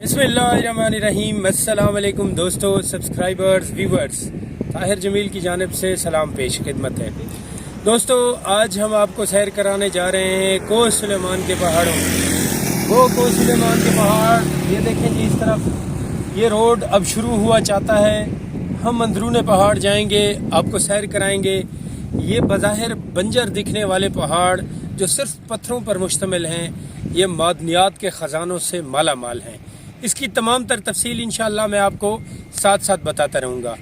बिस्मिल्लाहिर्रहमानिर्रहीम। अस्सलाम वालेकुम दोस्तों, सब्सक्राइबर्स, व्यूवर्स, ताहिर जमील की जानिब से सलाम पेश खिदमत है। दोस्तों, आज हम आपको सैर कराने जा रहे हैं कोह सुलेमान के पहाड़ों में। वो कोह सुलेमान के पहाड़, ये देखें जी, इस तरफ ये रोड अब शुरू हुआ चाहता है। हम अंदरूने पहाड़ जाएंगे, आपको सैर कराएंगे। ये बज़ाहिर बंजर दिखने वाले पहाड़ जो सिर्फ पत्थरों पर मुश्तमिल हैं, ये मादनियात के ख़जानों से माला माल हैं। इसकी तमाम तर तफसील इंशाअल्लाह मैं आपको साथ साथ बताता रहूँगा।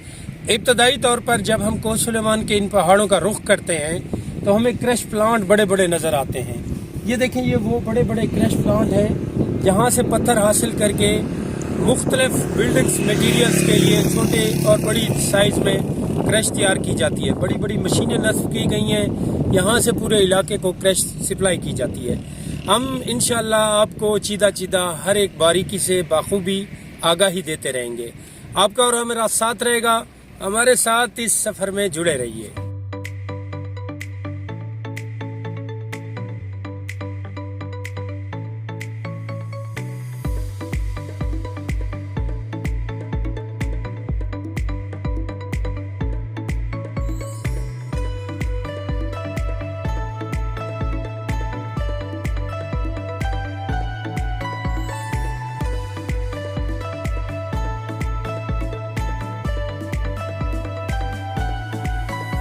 इब्तदाई तौर पर जब हम कोह सुलेमान के इन पहाड़ों का रुख करते हैं तो हमें क्रश प्लांट बड़े बड़े नज़र आते हैं। ये देखें, ये वो बड़े बड़े क्रश प्लांट हैं जहाँ से पत्थर हासिल करके मुख्तलिफ बिल्डिंग्स मटीरियल्स के लिए छोटे और बड़ी साइज़ में क्रश तैयार की जाती है। बड़ी बड़ी मशीनें नस्ब की गई हैं, यहाँ से पूरे इलाके को क्रश सप्लाई की जाती है। हम इंशाअल्लाह आपको चीदा चीदा हर एक बारीकी से बाखूबी आगाही देते रहेंगे। आपका और हमारा साथ रहेगा। हमारे साथ इस सफ़र में जुड़े रहिए।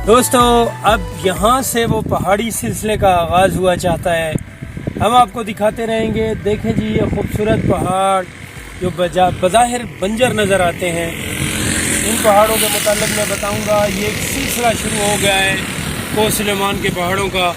दोस्तों, अब यहाँ से वो पहाड़ी सिलसिले का आगाज़ हुआ चाहता है। हम आपको दिखाते रहेंगे। देखें जी, ये खूबसूरत पहाड़ जो बज़ाहिर बंजर नज़र आते हैं, इन पहाड़ों के मुताल्लिक़ मैं बताऊँगा। ये एक सिलसिला शुरू हो गया है कोह सुलेमान के पहाड़ों का।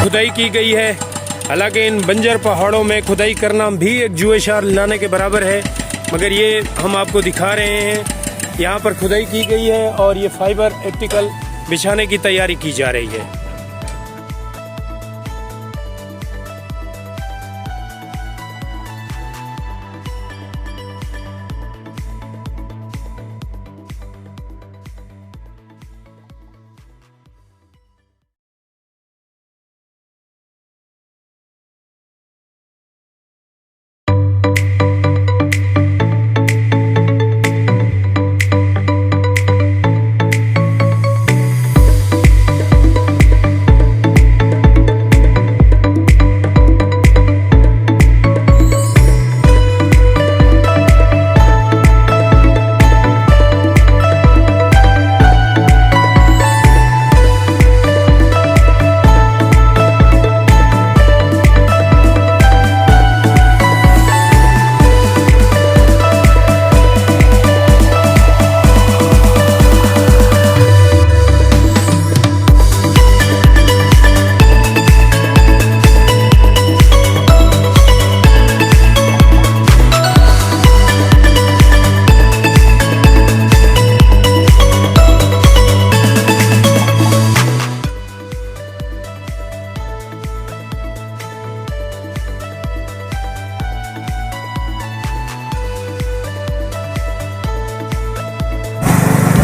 खुदाई की गई है। हालांकि इन बंजर पहाड़ों में खुदाई करना भी एक जुए शार लाने के बराबर है, मगर ये हम आपको दिखा रहे हैं। यहाँ पर खुदाई की गई है और ये फाइबर ऑप्टिकल बिछाने की तैयारी की जा रही है।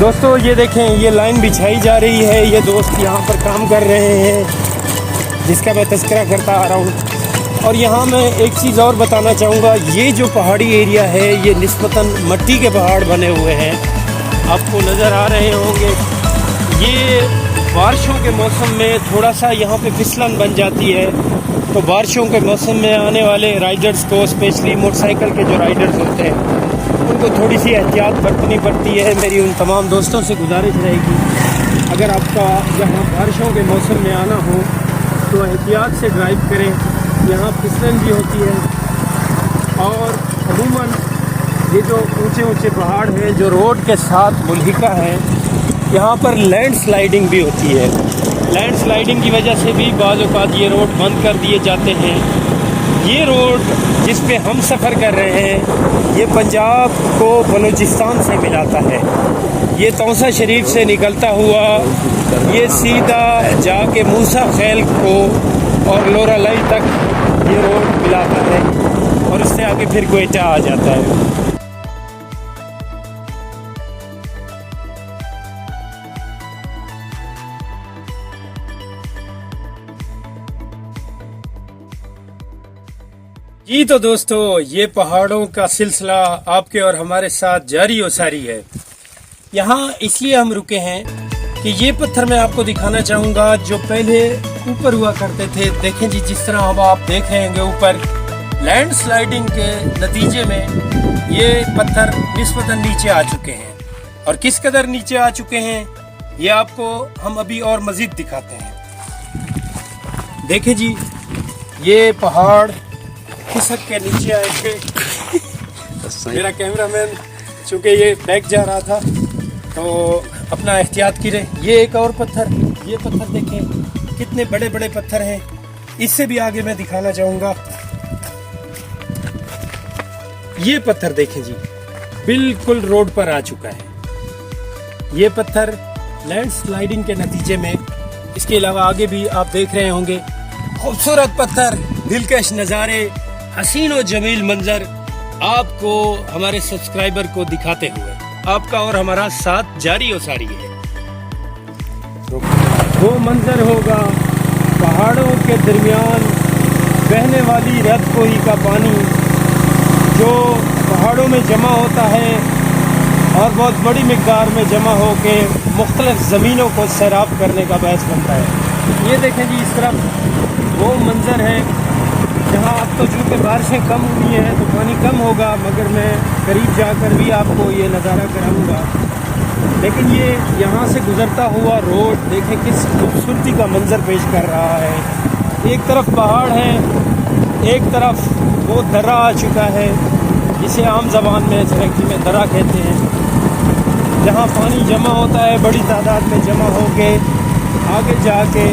दोस्तों ये देखें, ये लाइन बिछाई जा रही है। ये दोस्त यहाँ पर काम कर रहे हैं जिसका मैं तज़किरा करता आ रहा हूँ। और यहाँ मैं एक चीज़ और बताना चाहूँगा, ये जो पहाड़ी एरिया है ये निस्बतन मिट्टी के पहाड़ बने हुए हैं, आपको नज़र आ रहे होंगे। ये बारिशों के मौसम में थोड़ा सा यहाँ पे फिसलन बन जाती है, तो बारिशों के मौसम में आने वाले राइडर्स को, स्पेशली मोटरसाइकिल के जो राइडर्स होते हैं, उनको थोड़ी सी एहतियात बरतनी पड़ती है। मेरी उन तमाम दोस्तों से गुजारिश रहेगी, अगर आपका यहाँ बारिशों के मौसम में आना हो तो एहतियात से ड्राइव करें। यहाँ फिसलन भी होती है और अमूमन ये जो ऊंचे ऊंचे पहाड़ हैं जो रोड के साथ मुल्हिका हैं, यहाँ पर लैंड स्लाइडिंग भी होती है। लैंड स्लाइडिंग की वजह से भी बाज़ औक़ात ये रोड बंद कर दिए जाते हैं। ये रोड जिस पे हम सफ़र कर रहे हैं ये पंजाब को बलूचिस्तान से मिलाता है। ये तौसा शरीफ से निकलता हुआ ये सीधा जाके मूसा खैल को और लोरालाई तक ये रोड मिलाता है और उससे आगे फिर क्वेटा आ जाता है। जी तो दोस्तों, ये पहाड़ों का सिलसिला आपके और हमारे साथ जारी और सारी है। यहाँ इसलिए हम रुके हैं कि ये पत्थर मैं आपको दिखाना चाहूँगा जो पहले ऊपर हुआ करते थे। देखें जी, जिस तरह अब आप देख रहे होंगे ऊपर लैंड स्लाइडिंग के नतीजे में ये पत्थर निस्बतन नीचे आ चुके हैं। और किस कदर नीचे आ चुके हैं ये आपको हम अभी और मज़ीद दिखाते हैं। देखें जी, ये पहाड़ खिसक के नीचे आए थे। मेरा कैमरामैन चूँकि ये बैक जा रहा था तो अपना एहतियात कीजिए। ये एक और पत्थर, ये पत्थर देखें कितने बड़े बड़े पत्थर हैं। इससे भी आगे मैं दिखाना चाहूँगा, ये पत्थर देखें जी, बिल्कुल रोड पर आ चुका है। ये पत्थर लैंड स्लाइडिंग के नतीजे में, इसके अलावा आगे भी आप देख रहे होंगे खूबसूरत पत्थर, दिलकश नज़ारे, हसीन और जमील मंजर आपको हमारे सब्सक्राइबर को दिखाते हुए आपका और हमारा साथ जारी और सारी है। वो मंजर होगा पहाड़ों के दरमियान बहने वाली रत कोही का पानी जो पहाड़ों में जमा होता है और बहुत बड़ी मिक़दार में जमा होके मुख्तलिफ ज़मीनों को सैराब करने का बायस बनता है। ये देखें जी, इस तरफ वो मंजर है जहाँ अब तो चूँकि बारिशें कम हुई हैं तो पानी कम होगा, मगर मैं करीब जाकर भी आपको ये नज़ारा कराऊंगा। लेकिन ये यहाँ से गुज़रता हुआ रोड देखें किस खूबसूरती का मंजर पेश कर रहा है। एक तरफ पहाड़ है, एक तरफ वो दर्रा आ चुका है जिसे आम ज़बान में सराइकी में दर्रा कहते हैं, जहाँ पानी जमा होता है बड़ी तादाद में जमा होके आगे जाके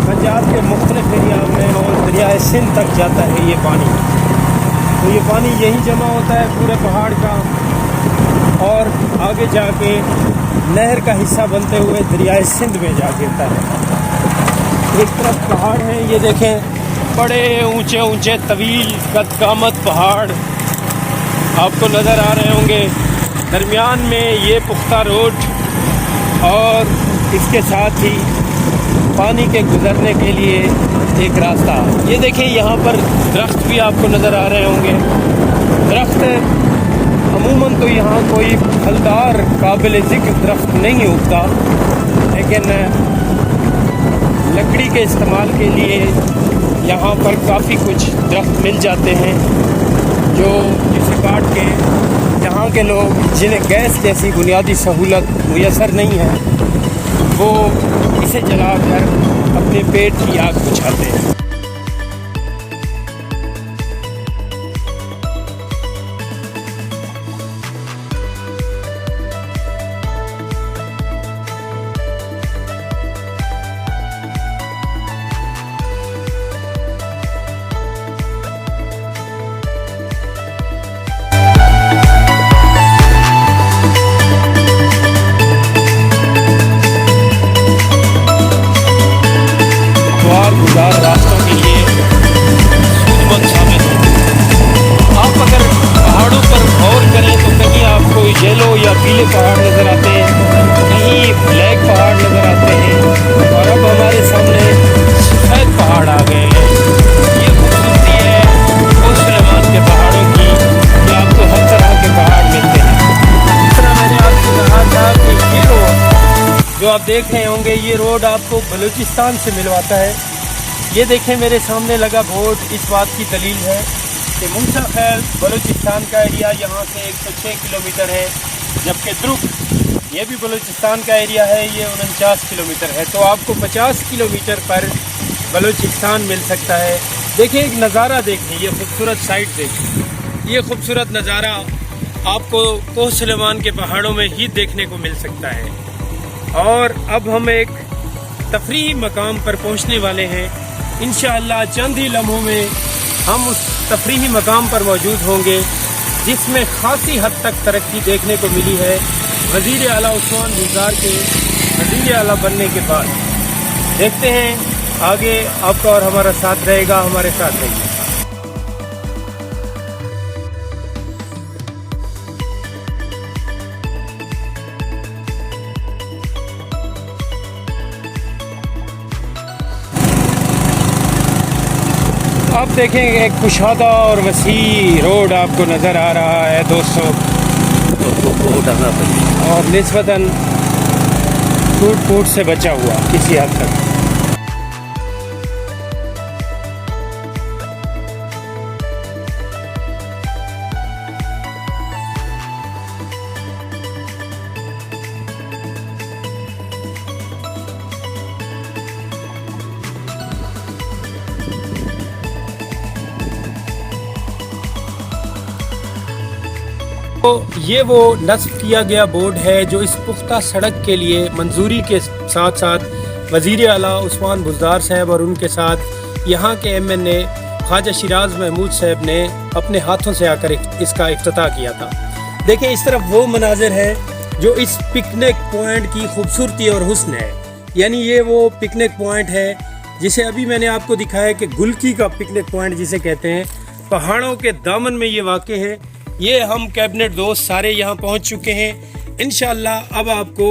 पंजाब के मुख्तलिफ एरिया में और दरियाए सिंध तक जाता है ये पानी। तो ये पानी यहीं जमा होता है पूरे पहाड़ का और आगे जाके नहर का हिस्सा बनते हुए दरियाए सिंध में जा गिरता है। एक तरफ पहाड़ है, ये देखें बड़े ऊंचे ऊंचे तवील कद कामत पहाड़ आपको नज़र आ रहे होंगे। दरमियान में ये पुख्ता रोड और इसके साथ ही पानी के गुजरने के लिए एक रास्ता। ये देखिए यहाँ पर दरख्त भी आपको नज़र आ रहे होंगे। दरख्त अमूमन तो यहाँ कोई फलदार काबिल ज़िक्र दरख्त नहीं उगता, लेकिन लकड़ी के इस्तेमाल के लिए यहाँ पर काफ़ी कुछ दरख्त मिल जाते हैं जो जिसे काट के यहाँ के लोग जिन्हें गैस जैसी बुनियादी सहूलत मुयसर नहीं है वो इसे जलाकर अपने पेट की आग बुझाते हैं। रास्तों देख रहे होंगे ये रोड आपको बलूचिस्तान से मिलवाता है। ये देखें मेरे सामने लगा बोर्ड, इस बात की दलील है कि मूसा खैल बलूचिस्तान का एरिया यहाँ से 106 किलोमीटर है, जबकि द्रुक ये भी बलूचिस्तान का एरिया है, ये 49 किलोमीटर है। तो आपको 50 किलोमीटर पर बलूचिस्तान मिल सकता है। देखिए एक नज़ारा देखें, ये खूबसूरत साइड देखें, ये खूबसूरत नज़ारा आपको कोह सुलेमान के पहाड़ों में ही देखने को मिल सकता है। और अब हम एक तफरीही मकाम पर पहुंचने वाले हैं। इंशाअल्लाह चंद ही लम्हों में हम उस तफरीही मकाम पर मौजूद होंगे जिसमें खासी हद तक तरक्की देखने को मिली है वज़ीर आला उस्मान बुज़दार के वज़ीर आला बनने के बाद। देखते हैं आगे आपका और हमारा साथ रहेगा, हमारे साथ रहिए। आप देखें एक कुशादा और वसी रोड आपको नज़र आ रहा है दोस्तों, और निस्बतन टूट फूट से बचा हुआ किसी हद तक। तो ये वो नस्ब किया गया बोर्ड है जो इस पुख्ता सड़क के लिए मंजूरी के साथ साथ वज़ीर आला उस्मान बुज़दार साहब और उनके साथ यहाँ के MNA ख्वाजा शिराज महमूद साहब ने अपने हाथों से आकर इसका इफ्तिताह किया था। देखें इस तरफ वो मनाजिर है जो इस पिकनिक पॉइंट की खूबसूरती और हुस्न है। यानी ये वो पिकनिक पॉइंट है जिसे अभी मैंने आपको दिखाया कि गुलकी का पिकनिक पॉइंट जिसे कहते हैं, पहाड़ों के दामन में ये वाक़ है। ये हम कैबिनेट दोस्त सारे यहाँ पहुँच चुके हैं। इंशाअल्लाह अब आपको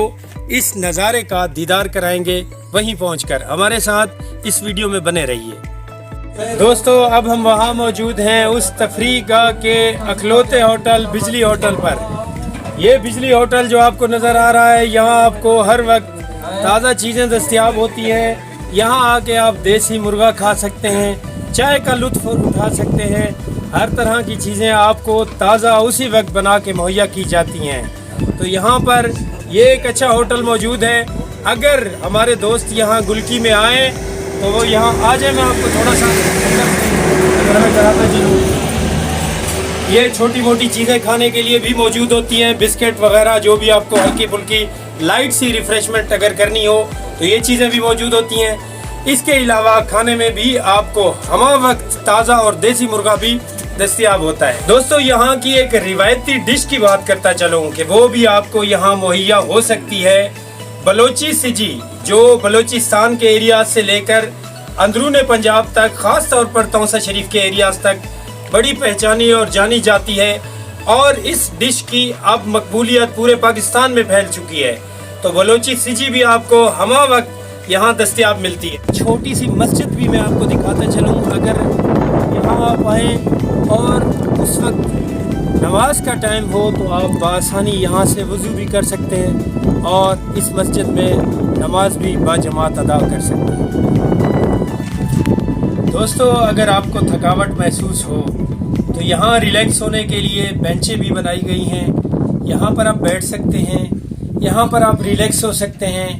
इस नज़ारे का दीदार कराएंगे वहीं पहुंचकर। हमारे साथ इस वीडियो में बने रहिए। दोस्तों अब हम वहाँ मौजूद हैं उस तफरीह गाह के अखलौते होटल बिजली होटल पर। ये बिजली होटल जो आपको नज़र आ रहा है, यहाँ आपको हर वक्त ताज़ा चीज़ें दस्तयाब होती हैं। यहाँ आके आप देसी मुर्गा खा सकते हैं, चाय का लुत्फ़ उठा सकते हैं। हर तरह की चीज़ें आपको ताज़ा उसी वक्त बना के मुहैया की जाती हैं। तो यहाँ पर ये एक अच्छा होटल मौजूद है। अगर हमारे दोस्त यहाँ गुलकी में आए तो वो यहाँ आ जाए। मैं आपको थोड़ा सा कराता चलूँ। ये छोटी मोटी चीज़ें खाने के लिए भी मौजूद होती हैं, बिस्किट वगैरह, जो भी आपको हल्की फुल्की लाइट सी रिफ्रेशमेंट अगर करनी हो तो ये चीज़ें भी मौजूद होती हैं। इसके अलावा खाने में भी आपको हमा वक्त ताज़ा और देसी मुर्गा भी दस्तयाब होता है। दोस्तों यहाँ की एक रिवायती डिश की बात करता चलूँ कि वो भी आपको यहाँ मुहैया हो सकती है। बलोची सिजी जो बलोचिस्तान के एरिया से लेकर अंदरूने पंजाब तक, ख़ास तौर पर तौसा शरीफ के एरियाज तक बड़ी पहचानी और जानी जाती है। और इस डिश की अब मकबूलियत पूरे पाकिस्तान में फैल चुकी है। तो बलोची सिजी भी आपको हमा वक्त यहाँ दस्तयाब मिलती है। छोटी सी मस्जिद भी मैं आपको दिखाता चलूँ। अगर यहाँ आप आएँ और उस वक्त नमाज का टाइम हो तो आप बासानी यहाँ से वज़ू भी कर सकते हैं और इस मस्जिद में नमाज भी बाजमात अदा कर सकते हैं। दोस्तों अगर आपको थकावट महसूस हो तो यहाँ रिलैक्स होने के लिए बेंचें भी बनाई गई हैं। यहाँ पर आप बैठ सकते हैं, यहाँ पर आप रिलैक्स हो सकते हैं।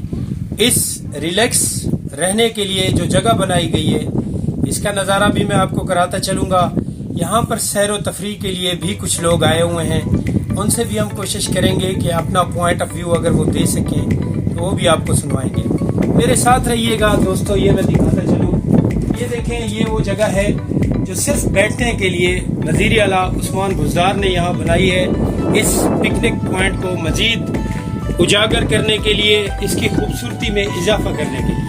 इस रिलैक्स रहने के लिए जो जगह बनाई गई है इसका नज़ारा भी मैं आपको कराता चलूँगा। यहाँ पर सैर व तफरीह के लिए भी कुछ लोग आए हुए हैं, उनसे भी हम कोशिश करेंगे कि अपना पॉइंट ऑफ व्यू अगर वो दे सकें तो वो भी आपको सुनवाएंगे। मेरे साथ रहिएगा दोस्तों। ये मैं दिखाता चलूँ, ये देखें ये वो जगह है जो सिर्फ बैठने के लिए वज़ीर आला उस्मान बुज़दार ने यहाँ बनाई है। इस पिकनिक पॉइंट को मज़ीद उजागर करने के लिए, इसकी खूबसूरती में इजाफा करने के लिए।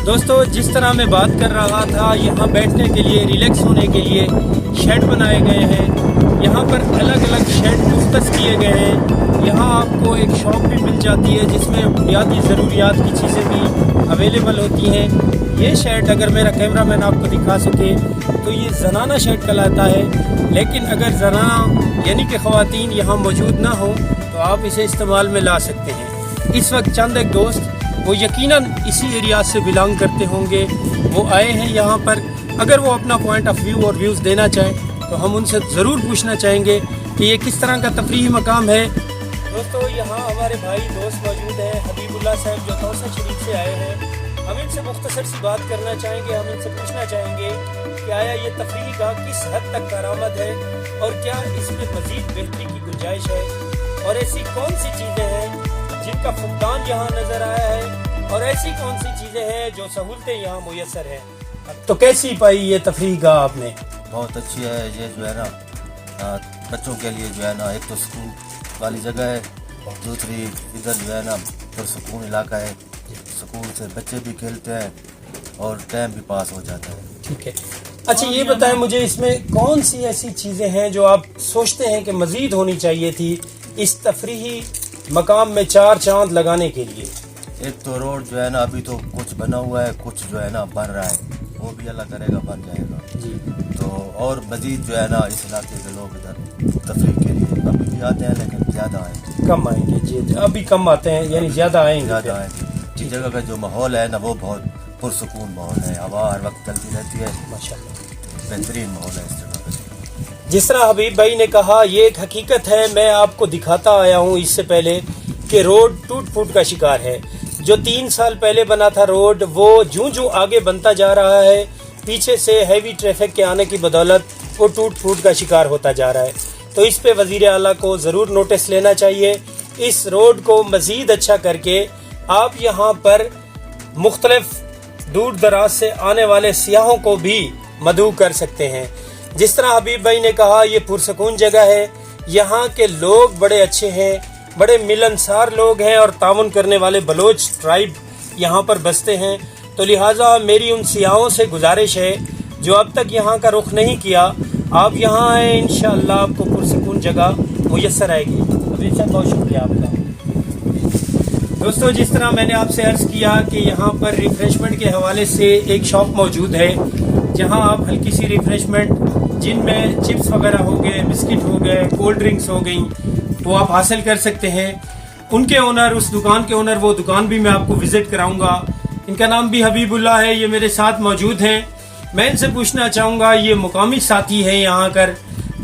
दोस्तों जिस तरह मैं बात कर रहा था, यहाँ बैठने के लिए, रिलैक्स होने के लिए शेड बनाए गए हैं। यहाँ यहाँ पर अलग अलग शेड मुख्तस किए गए हैं। यहाँ आपको एक शॉप भी मिल जाती है जिसमें बुनियादी ज़रूरियात की चीज़ें भी अवेलेबल होती हैं। ये शेड अगर मेरा कैमरामैन आपको दिखा सके तो ये ज़नाना शेड कहलाता है, लेकिन अगर ज़नाना यानी कि ख़वातीन यहाँ मौजूद ना हो तो आप इसे इस्तेमाल में ला सकते हैं। इस वक्त चंद एक दोस्त वो यकीनन इसी एरिया से बिलोंग करते होंगे, वो आए हैं यहाँ पर। अगर वो अपना पॉइंट ऑफ व्यू और व्यूज़ देना चाहें तो हम उनसे ज़रूर पूछना चाहेंगे कि ये किस तरह का तफरीही मकाम है। दोस्तों यहाँ हमारे भाई दोस्त मौजूद हैं हबीबुल्लाह साहब जो तौसा शरीफ से आए हैं। हम इनसे मुख्तसर सी बात करना चाहेंगे, हम इनसे पूछना चाहेंगे कि आया ये तफरीही का किस हद तक कारामद है और क्या इसमें मज़ीद बेहतरी की गुंजाइश है, और ऐसी कौन सी चीज़ें हैं जिनका फुकदान यहाँ नज़र आया है, और ऐसी कौन सी चीज़ें हैं जो सहूलतें यहाँ मुयसर हैं। तो कैसी पाई ये तफरीही का आपने? बहुत अच्छी है। ये जो है ना बच्चों के लिए जो है ना एक तो सुकून वाली जगह है, दूसरी इधर जो है ना पुरसुकून इलाका है, सुकून से बच्चे भी खेलते हैं और टाइम भी पास हो जाता है। ठीक है, अच्छा ये बताएं मुझे इसमें कौन सी ऐसी चीज़ें हैं जो आप सोचते हैं कि मज़ीद होनी चाहिए थी इस तफरीही मकाम में चार चांद लगाने के लिए? एक तो रोड जो है ना अभी तो कुछ बना हुआ है, कुछ जो है ना बन रहा है, वो भी अल्लाह करेगा बन जाएगा जी। तो और मजीद जो है ना इस इलाके के लोग इधर तफरीह के लिए अभी भी आते हैं, लेकिन ज़्यादा आएंगे, कम आएंगे जी, अभी कम आते हैं यानी ज़्यादा आएंगे। ज़्यादा आएंगे। इस जगह का जो माहौल है ना वो बहुत पुरसुकून माहौल है, हवा हर वक्त चलती रहती है, माशाल्लाह बेहतरीन माहौल है इस जगह का। जिस तरह हबीब भाई ने कहा ये एक हकीकत है, मैं आपको दिखाता आया हूँ इससे पहले कि रोड टूट फूट का शिकार है। जो 3 साल पहले बना था रोड वो जूं जूं आगे बनता जा रहा है, पीछे से हैवी ट्रैफिक के आने की बदौलत वो टूट फूट का शिकार होता जा रहा है। तो इस पे वज़ीर आला को ज़रूर नोटिस लेना चाहिए। इस रोड को मज़ीद अच्छा करके आप यहाँ पर मुख्तलिफ दूर दराज से आने वाले सियाहों को भी मदऊ कर सकते हैं। जिस तरह हबीब भाई ने कहा ये पुरसकून जगह है, यहाँ के लोग बड़े अच्छे हैं, बड़े मिलनसार लोग हैं और ताउन करने वाले बलोच ट्राइब यहाँ पर बसते हैं। तो लिहाजा मेरी उन सियाहों से गुजारिश है जो अब तक यहाँ का रुख नहीं किया, आप यहाँ आए, इंशाअल्लाह आपको पुरसकून जगह मुयस्सर आएगी। अभी सर बहुत शुक्रिया आपका। दोस्तों जिस तरह मैंने आपसे अर्ज़ किया कि यहाँ पर रिफ़्रेशमेंट के हवाले से एक शॉप मौजूद है जहाँ आप हल्की सी रिफ़्रेशमेंट जिनमें चिप्स वगैरह हो गए, बिस्किट हो गए, कोल्ड ड्रिंक्स हो गई, वो आप हासिल कर सकते हैं। उनके ओनर, उस दुकान के ओनर, वो दुकान भी मैं आपको विज़िट कराऊंगा। इनका नाम भी हबीबुल्लाह है, ये मेरे साथ मौजूद हैं। मैं इनसे पूछना चाहूँगा, ये मुकामी साथी हैं यहाँ कर,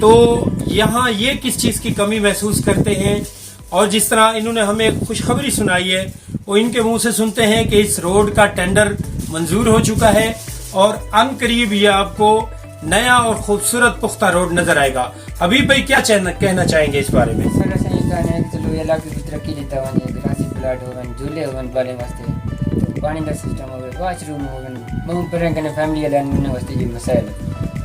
तो यहाँ ये किस चीज़ की कमी महसूस करते हैं, और जिस तरह इन्होंने हमें खुशखबरी सुनाई है वो इनके मुंह से सुनते हैं कि इस रोड का टेंडर मंजूर हो चुका है और अनकरीब ये आपको नया और खूबसूरत पुख्ता रोड नजर आएगा। हबीब भाई क्या कहना चाहेंगे इस बारे में? सर असें ये कहना है कि चलो इलाके की तरक्की ॾिता वञे, ग्रासी प्लाट होवन, झूले होवन ॿारनि वास्ते, पानी का सिस्टम होवे, वॉशरूम होवन, बहुत तरह के फैमिली वाले उन्हें वास्ते जो मसाइल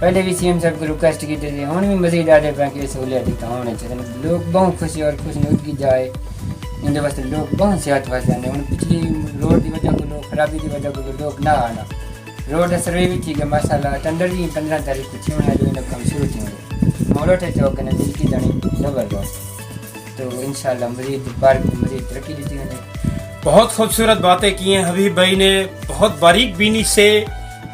पहले भी सीएम साहब को रिक्वेस्ट की थी, हुण भी मजीद आदे बैंक की सहूलियत दी होने चाहिए। लोग बहुत खुशी और खुशनुदगी जाए इनके वास्ते, लोग बहुत सेहत वास्ते आने। हुण पिछली रोड की वजह को लोग खराबी की वजह को लोग ना आना, रोड सर्वे भी ठीक है माशाल्लाह। टेंडर भी 15 तारीख को थी जो इन कम शुरू थी मोड़ो थे चौक ने दिल की दणी जबरदस्त। तो इंशाल्लाह मजीद पार्क मजीद तरक्की दी है। बहुत खूबसूरत बातें की हैं हबीब भाई ने, बहुत बारीक बीनी से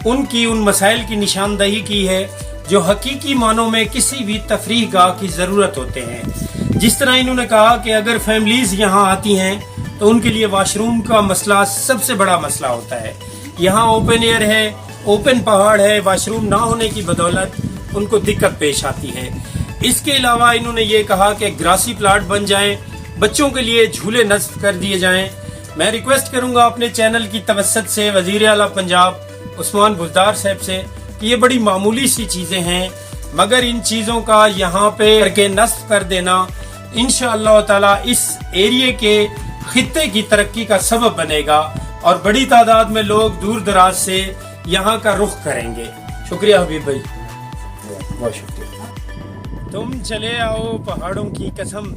उनकी उन मसाइल की निशानदही की है जो हकीकी मानों में किसी भी तफरीह गाह की ज़रूरत होते हैं। जिस तरह इन्होंने कहा कि अगर फैमिलीज़ यहाँ आती हैं तो उनके लिए वाशरूम का मसला सबसे बड़ा मसला होता है। यहाँ ओपन एयर है, ओपन पहाड़ है, वाशरूम ना होने की बदौलत उनको दिक्कत पेश आती है। इसके अलावा इन्होंने ये कहा कि ग्रासी प्लाट बन जाएं, बच्चों के लिए झूले नस्ब कर दिए जाएं। मैं रिक्वेस्ट करूंगा अपने चैनल की तवस्सत से वज़ीर आला पंजाब उस्मान बुज़दार साहब से कि ये बड़ी मामूली सी चीज़ें हैं, मगर इन चीज़ों का यहाँ पे करके नस्ब कर देना इंशाअल्लाह ताला इस एरिया के खित्ते की तरक्की का सबब बनेगा और बड़ी तादाद में लोग दूर दराज से यहाँ का रुख करेंगे। शुक्रिया हबीब भाई, बहुत शुक्रिया। तुम चले आओ पहाड़ों की कसम,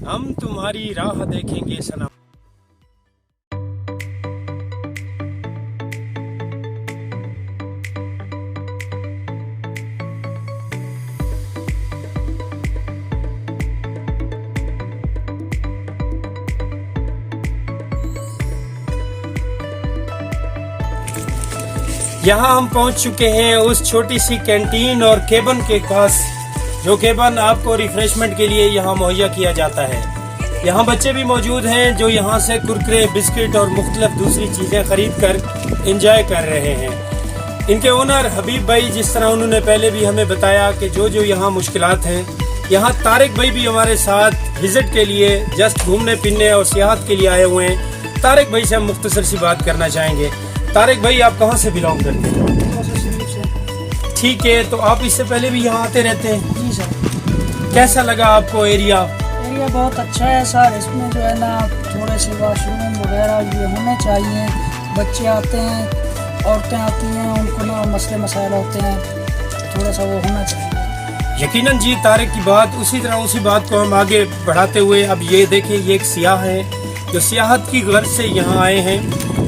हम तुम्हारी राह देखेंगे सनम। यहाँ हम पहुँच चुके हैं उस छोटी सी कैंटीन और केबन के पास, जो केबन आपको रिफ्रेशमेंट के लिए यहाँ मुहैया किया जाता है। यहाँ बच्चे भी मौजूद हैं जो यहाँ से कुरकुरे, बिस्किट और मुख्तलिफ दूसरी चीज़ें खरीद कर इंजॉय कर रहे हैं। इनके ओनर हबीब भाई, जिस तरह उन्होंने पहले भी हमें बताया कि जो यहाँ मुश्किलात हैं, यहाँ तारिक भाई भी हमारे साथ विजिट के लिए, जस्ट घूमने फिरने और सियाहत के लिए आए हुए हैं। तारिक भाई से हम मुख्तसर सी बात करना चाहेंगे। तारिक भाई, आप कहाँ से बिलोंग करते हैं? ठीक है, तो आप इससे पहले भी यहाँ आते रहते हैं? जी सर। कैसा लगा आपको एरिया? एरिया बहुत अच्छा है सर। इसमें जो है ना थोड़े से वॉशरूम वगैरह ये होने चाहिए। बच्चे आते हैं, औरतें आती हैं, उनको ना मसले मसाइल होते हैं, थोड़ा सा वो होना चाहिए। यकीनन जी, तारिक की बात उसी बात को हम आगे बढ़ाते हुए, अब ये देखिए, ये एक सियाह है जो सियाहत की गर्ज से यहाँ आए हैं,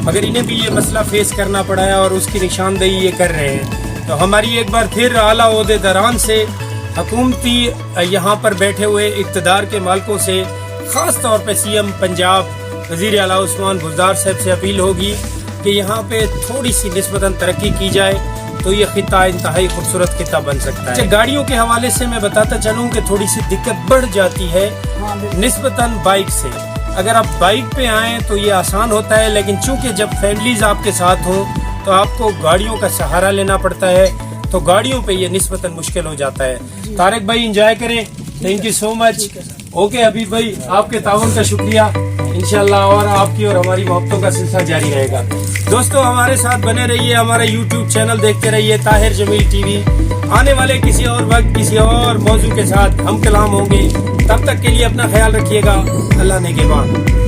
मगर इन्हें भी ये मसला फेस करना पड़ा है और उसकी निशानदेही ये कर रहे हैं। तो हमारी एक बार फिर आला ओहदेदारान से, हुकूमती यहाँ पर बैठे हुए इक़्तिदार के मालिकों से, ख़ास तौर पे सीएम पंजाब वज़ीर आला उस्मान बुज़दार साहब से अपील होगी कि यहाँ पे थोड़ी सी निस्बतन तरक्की की जाए तो ये खिता इंतहाई खूबसूरत खिता बन सकता है। गाड़ियों के हवाले से मैं बताता चलूँ कि थोड़ी सी दिक्कत बढ़ जाती है निस्बतन बाइक से। अगर आप बाइक पे आएँ तो ये आसान होता है, लेकिन चूँकि जब फैमिलीज आपके साथ हों तो आपको गाड़ियों का सहारा लेना पड़ता है, तो गाड़ियों पे ये निस्बतन मुश्किल हो जाता है। तारिक भाई, एंजॉय करें। Thank you so much. Okay Habib भाई, आपके ताउन का शुक्रिया। इंशाल्लाह और आपकी और हमारी मोहब्बतों का सिलसिला जारी रहेगा। दोस्तों, हमारे साथ बने रहिए, हमारा यूट्यूब चैनल देखते रहिए, ताहिर जमील टीवी। आने वाले किसी और वक्त किसी और मौजू के साथ हम कलाम होंगे। तब तक के लिए अपना ख्याल रखिएगा। अल्लाह ने के बाद।